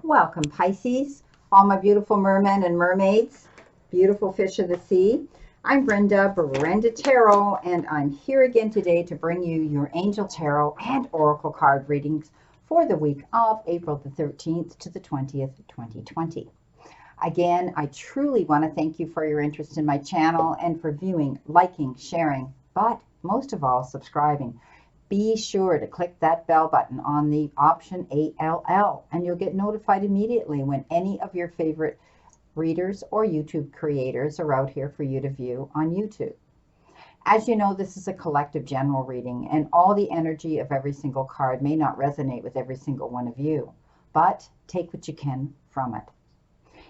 Welcome, Pisces, all my beautiful mermen and mermaids, beautiful fish of the sea. I'm Brenda Tarot, and I'm here again today to bring you your Angel Tarot and Oracle card readings for the week of April the 13th to the 20th, 2020. Again, I truly want to thank you for your interest in my channel and for viewing, liking, sharing, but most of all, subscribing. Be sure to click that bell button on the option ALL, and you'll get notified immediately when any of your favorite readers or YouTube creators are out here for you to view on YouTube. As you know, this is a collective general reading, and all the energy of every single card may not resonate with every single one of you, but take what you can from it.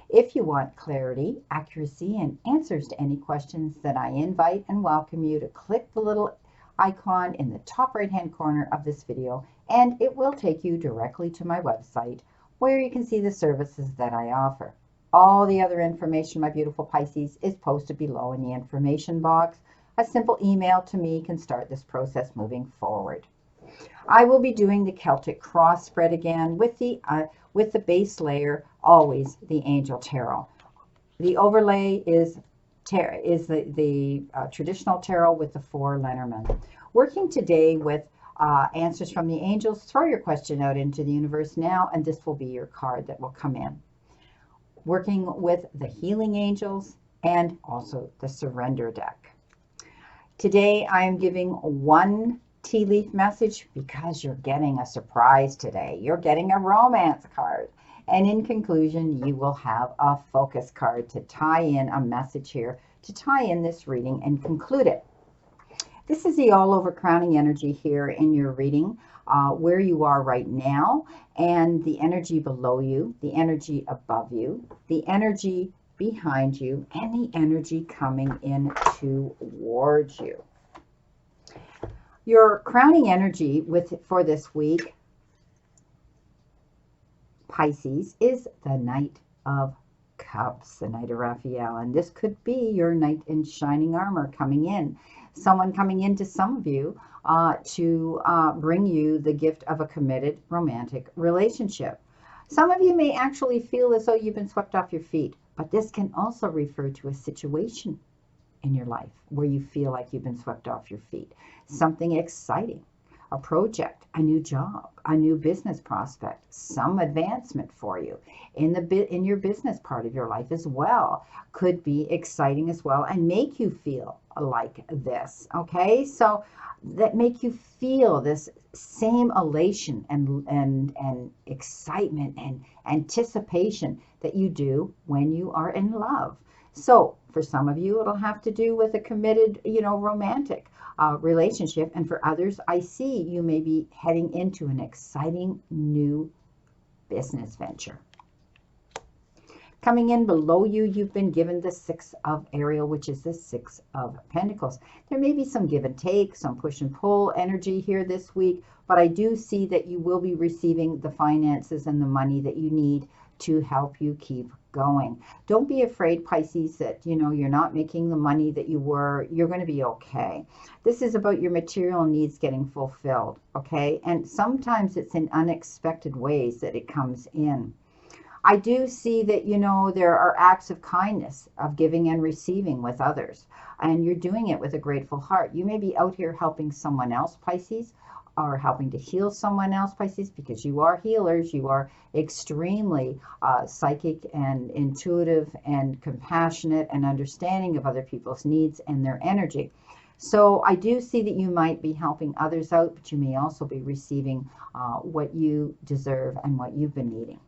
If you want clarity, accuracy, and answers to any questions, then I invite and welcome you to click the little icon in the top right hand corner of this video, and it will take you directly to my website where you can see the services that I offer. All the other information, my beautiful Pisces, is posted below in the information box. A simple email to me can start this process moving forward. I will be doing the Celtic cross spread again with the base layer, always the Angel Tarot. The overlay is the traditional tarot with the 4 Lenormand. Working today with answers from the angels. Throw your question out into the universe now, and this will be your card that will come in. Working with the healing angels and also the surrender deck. Today I am giving one tea leaf message because you're getting a surprise today. You're getting a romance card. And in conclusion, you will have a focus card to tie in a message here, to tie in this reading and conclude it. This is the all-over crowning energy here in your reading, where you are right now, and the energy below you, the energy above you, the energy behind you, and the energy coming in towards you. Your crowning energy for this week, Pisces, is the Knight of Cups, the Knight of Raphael, and this could be your knight in shining armor coming in. Someone coming into some of you to bring you the gift of a committed romantic relationship. Some of you may actually feel as though you've been swept off your feet, but this can also refer to a situation in your life where you feel like you've been swept off your feet. Something exciting, a project, a new job, a new business prospect, some advancement for you in your business part of your life as well could be exciting as well and make you feel like this. Okay, so that make you feel this same elation and excitement and anticipation that you do when you are in love. So for some of you, it'll have to do with a committed, romantic relationship. And for others, I see you may be heading into an exciting new business venture. Coming in below you, you've been given the 6 of Ariel, which is the 6 of Pentacles. There may be some give and take, some push and pull energy here this week, but I do see that you will be receiving the finances and the money that you need to help you keep going. Don't be afraid, Pisces, that you're not making the money that you were. You're going to be okay. This is about your material needs getting fulfilled, okay? And sometimes it's in unexpected ways that it comes in. I do see that, there are acts of kindness, of giving and receiving with others, and you're doing it with a grateful heart. You may be out here helping someone else, Pisces, or helping to heal someone else, Pisces, because you are healers. You are extremely psychic and intuitive and compassionate and understanding of other people's needs and their energy. So I do see that you might be helping others out, but you may also be receiving what you deserve and what you've been needing.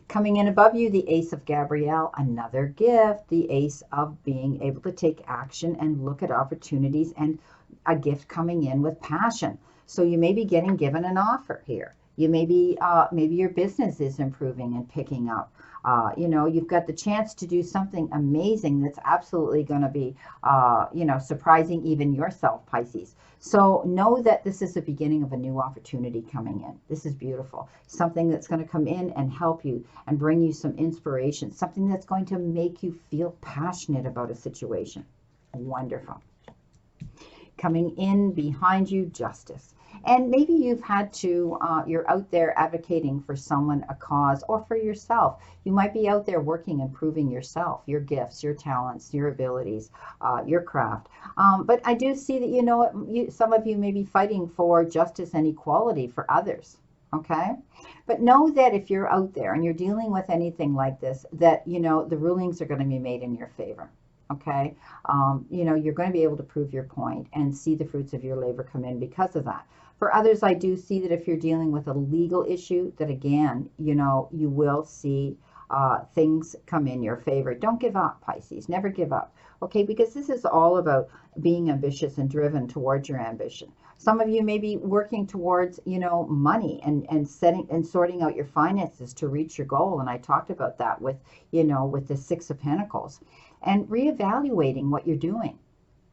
Coming in above you, the Ace of Gabrielle, another gift, the Ace of being able to take action and look at opportunities, and a gift coming in with passion. So you may be getting given an offer here. You may be, maybe your business is improving and picking up. You've got the chance to do something amazing that's absolutely going to be, surprising even yourself, Pisces. So know that this is the beginning of a new opportunity coming in. This is beautiful. Something that's going to come in and help you and bring you some inspiration. Something that's going to make you feel passionate about a situation. Wonderful. Coming in behind you, Justice. And maybe you've had to, you're out there advocating for someone, a cause, or for yourself. You might be out there working and proving yourself, your gifts, your talents, your abilities, your craft. But I do see that, you know, some of you may be fighting for justice and equality for others. Okay. But know that if you're out there and you're dealing with anything like this, that, you know, the rulings are going to be made in your favor. Okay. You know, you're going to be able to prove your point and see the fruits of your labor come in because of that. For others, I do see that if you're dealing with a legal issue, that again, you know, you will see things come in your favor. Don't give up, Pisces. Never give up. Okay, because this is all about being ambitious and driven towards your ambition. Some of you may be working towards, you know, money and setting and sorting out your finances to reach your goal. And I talked about that with, you know, with the Six of Pentacles, and reevaluating what you're doing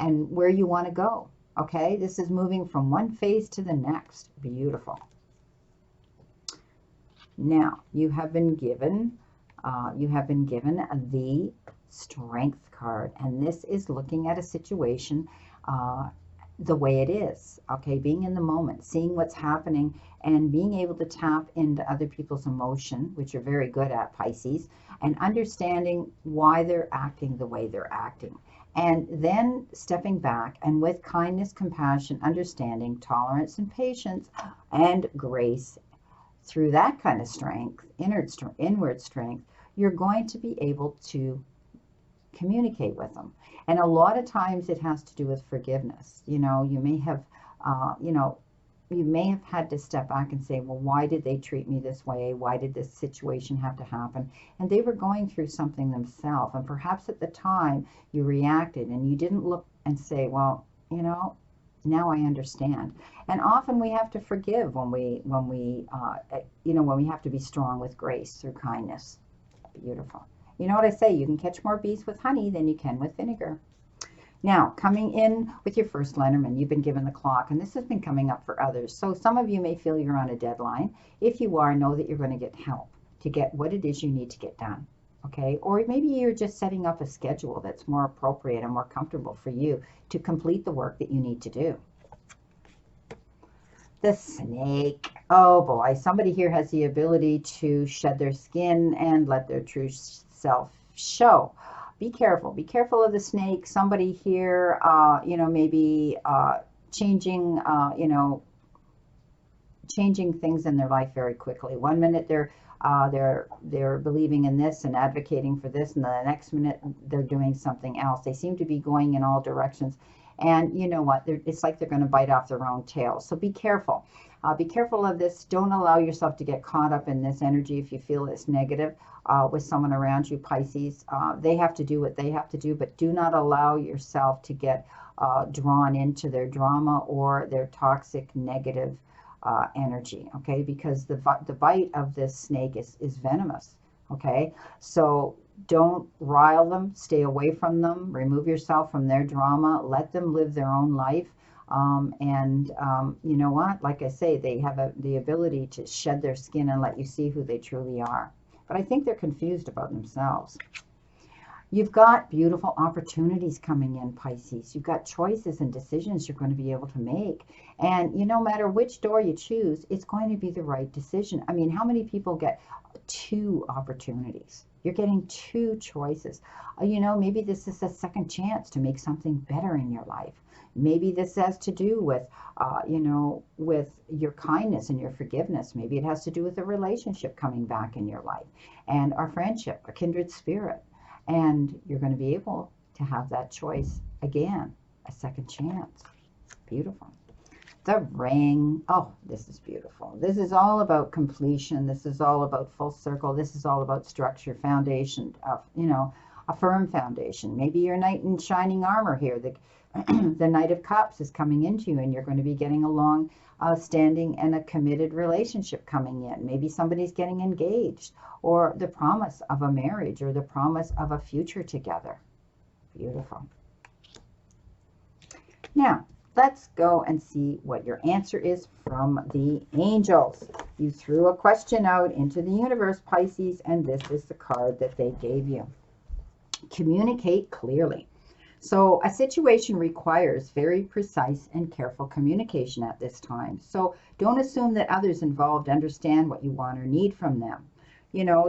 and where you want to go. Okay, this is moving from one phase to the next. Beautiful. Now you have been given the Strength card, and this is looking at a situation the way it is. Okay, being in the moment, seeing what's happening, and being able to tap into other people's emotion, which you're very good at, Pisces, and understanding why they're acting the way they're acting. And then stepping back and with kindness, compassion, understanding, tolerance, and patience, and grace, through that kind of strength, inward strength, you're going to be able to communicate with them. And a lot of times it has to do with forgiveness. You know, you may have, you may have had to step back and say, well, why did they treat me this way? Why did this situation have to happen? And they were going through something themselves. And perhaps at the time you reacted and you didn't look and say, well, you know, now I understand. And often we have to forgive when we have to be strong with grace through kindness. Beautiful. You know what I say? You can catch more bees with honey than you can with vinegar. Now, coming in with your first Lenormand, you've been given the clock, and this has been coming up for others. So some of you may feel you're on a deadline. If you are, know that you're going to get help to get what it is you need to get done. Okay? Or maybe you're just setting up a schedule that's more appropriate and more comfortable for you to complete the work that you need to do. The Snake. Oh boy, somebody here has the ability to shed their skin and let their true self show. Be careful. Be careful of the Snake. Somebody here, maybe changing things in their life very quickly. One minute they're believing in this and advocating for this, and the next minute they're doing something else. They seem to be going in all directions. And you know what? It's like they're going to bite off their own tail. So be careful. Be careful of this. Don't allow yourself to get caught up in this energy if you feel it's negative with someone around you, Pisces. They have to do what they have to do, but do not allow yourself to get drawn into their drama or their toxic, negative energy, okay? Because the bite of this snake is venomous, okay? So don't rile them, stay away from them, remove yourself from their drama, let them live their own life. You know what? Like I say, they have the ability to shed their skin and let you see who they truly are. But I think they're confused about themselves. You've got beautiful opportunities coming in, Pisces. You've got choices and decisions you're going to be able to make. And no matter which door you choose, it's going to be the right decision. I mean, how many people get 2 opportunities? You're getting 2 choices. Maybe this is a second chance to make something better in your life. Maybe this has to do with, with your kindness and your forgiveness. Maybe it has to do with a relationship coming back in your life and our friendship, a kindred spirit. And you're going to be able to have that choice again, a second chance. Beautiful. The Ring. Oh, this is beautiful. This is all about completion. This is all about full circle. This is all about structure, foundation, a firm foundation. Maybe your knight in shining armor here. The Knight of Cups is coming into you, and you're going to be getting a long standing and a committed relationship coming in. Maybe somebody's getting engaged, or the promise of a marriage, or the promise of a future together. Beautiful. Now, let's go and see what your answer is from the angels. You threw a question out into the universe, Pisces, and this is the card that they gave you. Communicate clearly. So a situation requires very precise and careful communication at this time. So don't assume that others involved understand what you want or need from them.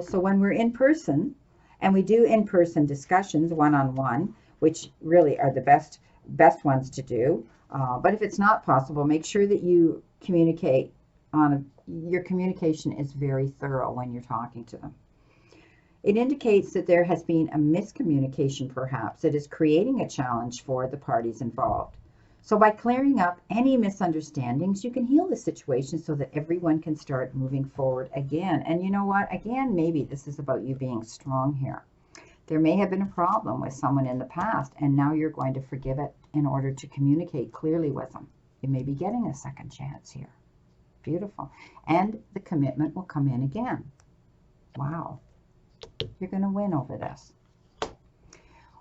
So when we're in person, and we do in-person discussions one-on-one, which really are the best ones to do. But if it's not possible, make sure that you communicate your communication is very thorough when you're talking to them. It indicates that there has been a miscommunication, perhaps, that is creating a challenge for the parties involved. So by clearing up any misunderstandings, you can heal the situation so that everyone can start moving forward again. And you know what? Again, maybe this is about you being strong here. There may have been a problem with someone in the past, and now you're going to forgive it in order to communicate clearly with them. You may be getting a second chance here. Beautiful. And the commitment will come in again. Wow. You're going to win over this.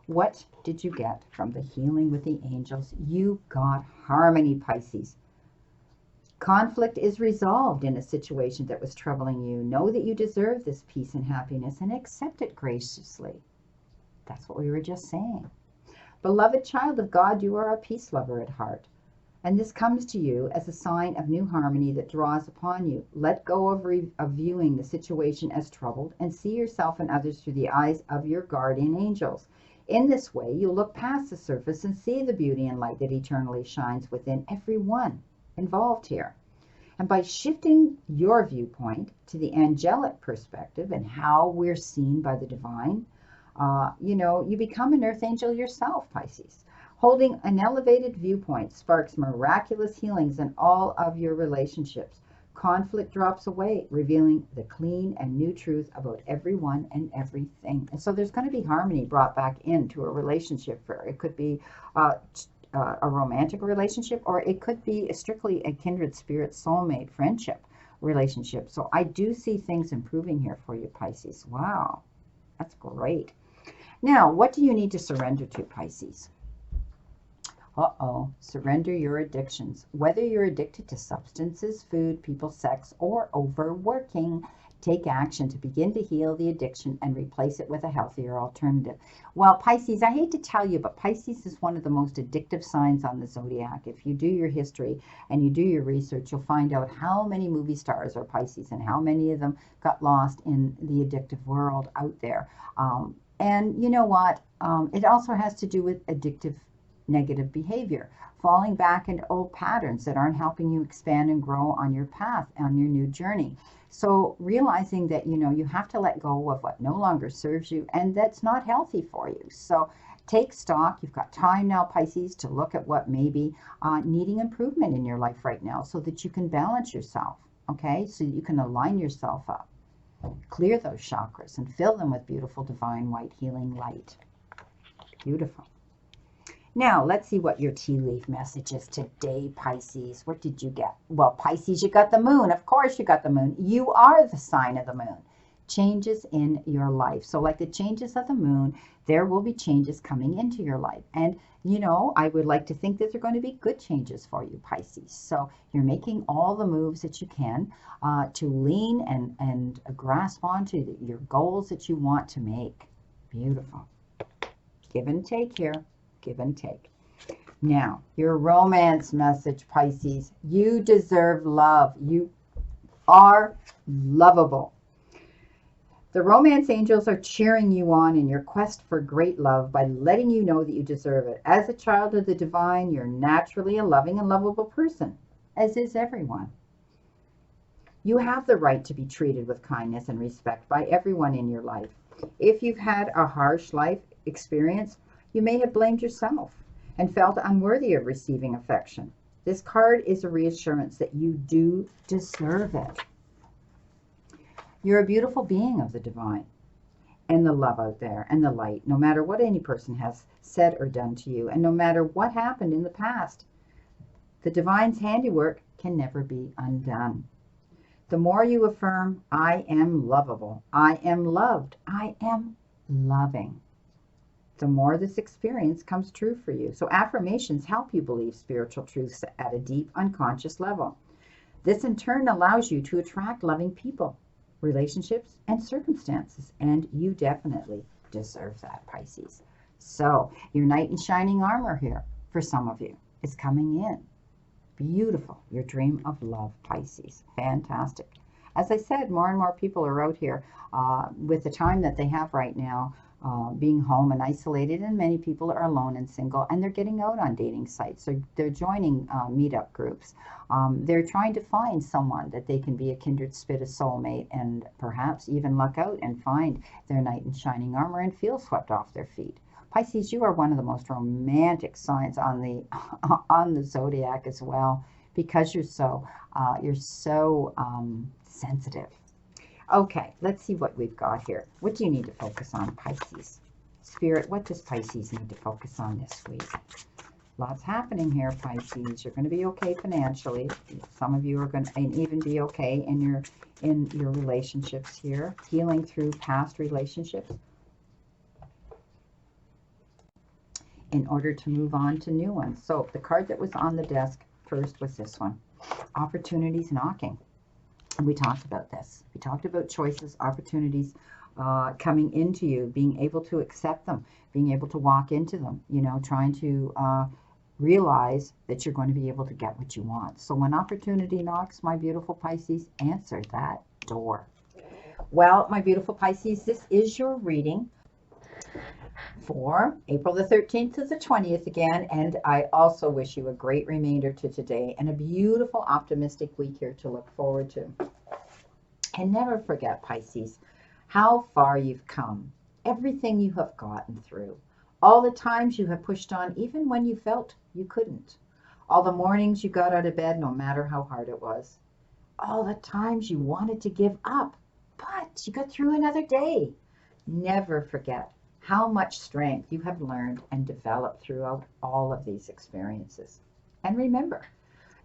What did you get from the healing with the angels? You got harmony, Pisces. Conflict is resolved in a situation that was troubling you. Know that you deserve this peace and happiness and accept it graciously. That's what we were just saying. Beloved child of God, you are a peace lover at heart. And this comes to you as a sign of new harmony that draws upon you. Let go of viewing the situation as troubled and see yourself and others through the eyes of your guardian angels. In this way, you'll look past the surface and see the beauty and light that eternally shines within everyone involved here. And by shifting your viewpoint to the angelic perspective and how we're seen by the divine, you become an earth angel yourself, Pisces. Holding an elevated viewpoint sparks miraculous healings in all of your relationships. Conflict drops away, revealing the clean and new truth about everyone and everything. And so there's going to be harmony brought back into a relationship. It could be a romantic relationship, or it could be strictly a kindred spirit, soulmate, friendship relationship. So I do see things improving here for you, Pisces. Wow, that's great. Now, what do you need to surrender to, Pisces? Surrender your addictions. Whether you're addicted to substances, food, people, sex, or overworking, take action to begin to heal the addiction and replace it with a healthier alternative. Well, Pisces, I hate to tell you, but Pisces is one of the most addictive signs on the zodiac. If you do your history and you do your research, you'll find out how many movie stars are Pisces and how many of them got lost in the addictive world out there. And you know what? It also has to do with addictive negative behavior, falling back into old patterns that aren't helping you expand and grow on your path, on your new journey. So realizing that, you have to let go of what no longer serves you and that's not healthy for you. So take stock. You've got time now, Pisces, to look at what may be needing improvement in your life right now so that you can balance yourself, okay? So you can align yourself up, clear those chakras and fill them with beautiful divine white healing light. Beautiful. Now, let's see what your tea leaf message is today, Pisces. What did you get? Well, Pisces, you got the moon. Of course you got the moon. You are the sign of the moon. Changes in your life. So like the changes of the moon, there will be changes coming into your life. And, I would like to think that they're going to be good changes for you, Pisces. So you're making all the moves that you can to lean and grasp onto your goals that you want to make. Beautiful. Give and take here. Give and take. Now, your romance message, Pisces. You deserve love. You are lovable. The romance angels are cheering you on in your quest for great love by letting you know that you deserve it. As a child of the divine, you're naturally a loving and lovable person, as is everyone. You have the right to be treated with kindness and respect by everyone in your life. If you've had a harsh life experience, you may have blamed yourself and felt unworthy of receiving affection. This card is a reassurance that you do deserve it. You're a beautiful being of the divine and the love out there and the light, no matter what any person has said or done to you, and no matter what happened in the past. The divine's handiwork can never be undone. The more you affirm, I am lovable, I am loved, I am loving, the more this experience comes true for you. So affirmations help you believe spiritual truths at a deep, unconscious level. This in turn allows you to attract loving people, relationships, and circumstances, and you definitely deserve that, Pisces. So your knight in shining armor here for some of you is coming in. Beautiful. Your dream of love, Pisces. Fantastic. As I said, more and more people are out here with the time that they have right now, being home and isolated, and many people are alone and single, and they're getting out on dating sites. So they're joining meetup groups. They're trying to find someone that they can be a kindred spirit, a soulmate, and perhaps even luck out and find their knight in shining armor and feel swept off their feet. Pisces, you are one of the most romantic signs on the zodiac as well, because you're so sensitive. Okay, let's see what we've got here. What do you need to focus on, Pisces? Spirit, what does Pisces need to focus on this week? Lots happening here, Pisces. You're going to be okay financially. Some of you are going to even be okay in your relationships here, healing through past relationships, in order to move on to new ones. So the card that was on the desk first was this one, opportunities knocking. And we talked about this. We talked about choices, opportunities coming into you, being able to accept them, being able to walk into them, you know, trying to realize that you're going to be able to get what you want. So when opportunity knocks, my beautiful Pisces, answer that door. Well, my beautiful Pisces, this is your reading for April the 13th to the 20th again, and I also wish you a great remainder to today and a beautiful optimistic week here to look forward to. And never forget, Pisces, how far you've come, everything you have gotten through, all the times you have pushed on even when you felt you couldn't, all the mornings you got out of bed no matter how hard it was, all the times you wanted to give up, but you got through another day. Never forget how much strength you have learned and developed throughout all of these experiences. And remember,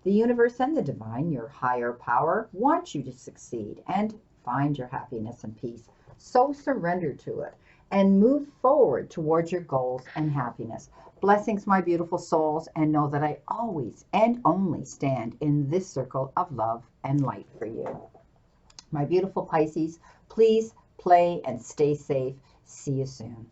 the universe and the divine, your higher power, wants you to succeed and find your happiness and peace. So surrender to it and move forward towards your goals and happiness. Blessings, my beautiful souls, and know that I always and only stand in this circle of love and light for you. My beautiful Pisces, please play and stay safe. See you soon.